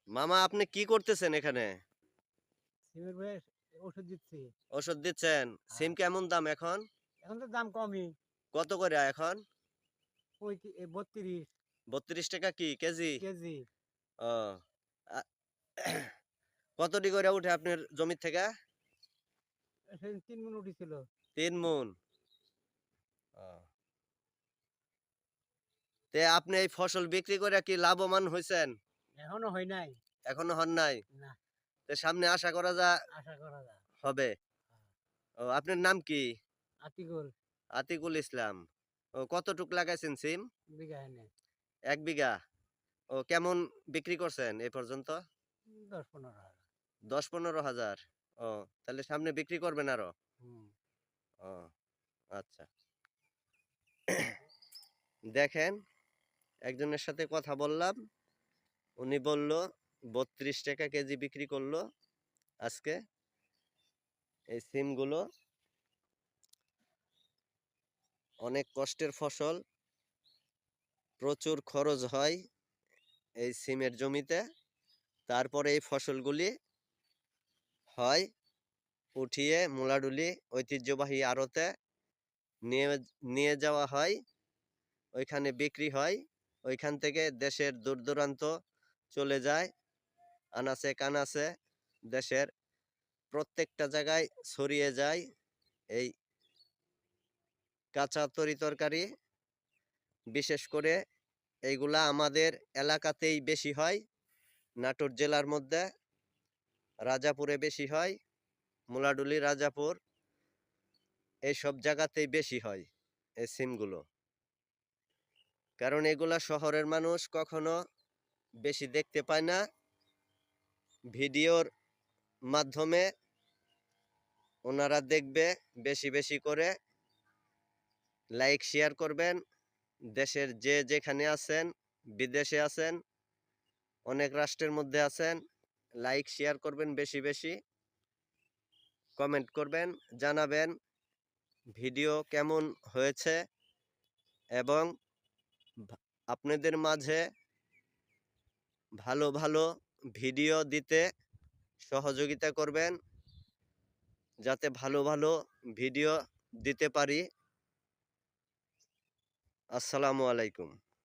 মামা আপনি কি করতেছেন এখানে? সিমের ভাই ওষুধ দিচ্ছি। ওষুধ দিচ্ছেন? সিম হ্যাঁ, কেমন দাম এখন? এখন তো দাম কমই। কত করে এখন? ৩২ ৩২ টাকা কি কেজি? কেজি। ও আ কতটি করে উঠে আপনার জমি থেকে? সেদিন ৩ মণ উঠেছিল। ৩ মণ। ও তে আপনি এই ফসল বিক্রি করে কি লাভবান হইছেন? এখনো হয় নাই। এখনো হন নাই। না, তে সামনে আশা করা আশা করা যায়। হবে। হ্যাঁ, ও আপনার নাম কি? আতিকুল আতিকুল ইসলাম। ও কতটুক লাগাইছেন সিম? বিঘা এনে ১ বিঘা। ও কেমন বিক্রি করছেন এ পর্যন্ত? ১০-১৫ হাজার। ১০-১৫ হাজার। ও তাহলে সামনে বিক্রি করবেন আরো? হুম। ও আচ্ছা। দেখেন একজনের সাথে কথা বললাম। উনি বলল ৩২ টাকা কেজি বিক্রি করলো আজকে এই সিমগুলো। অনেক কষ্টের ফসল, প্রচুর খরচ হয় এই সিমের জমিতে। তারপরে এই ফসলগুলি হয় উঠিয়ে মুলাডুলি ঐতিহ্যবাহী আড়তে নিয়ে নিয়ে যাওয়া হয়, ওইখানে বিক্রি হয়। ওইখান থেকে দেশের দূর দূরান্ত চলে যায়, আনাচে কানাচে দেশের প্রত্যেকটা জায়গায় ছড়িয়ে যায় এই কাঁচা তরিতরকারি। বিশেষ করে এইগুলা আমাদের এলাকাতেই বেশি হয়, নাটোর জেলার মধ্যে রাজাপুরে বেশি হয়, মুলাডুলি রাজাপুর এইসব জায়গাতেই বেশি হয় এই সিমগুলো। কারণ এগুলা শহরের মানুষ কখনো বেশি দেখতে পায় না। ভিডিওর মাধ্যমে ওনারা দেখবে, বেশি বেশি করে লাইক শেয়ার করবেন। দেশের যে যেখানে আছেন, বিদেশে আছেন, অনেক রাষ্ট্রের মধ্যে আছেন, লাইক শেয়ার করবেন বেশি বেশি, কমেন্ট করবেন, জানাবেন ভিডিও কেমন হয়েছে এবং আপনাদের মাঝে ভালো ভালো ভিডিও দিতে সহযোগিতা করবেন, যাতে ভালো ভালো ভিডিও দিতে পারি। আসসালামু আলাইকুম।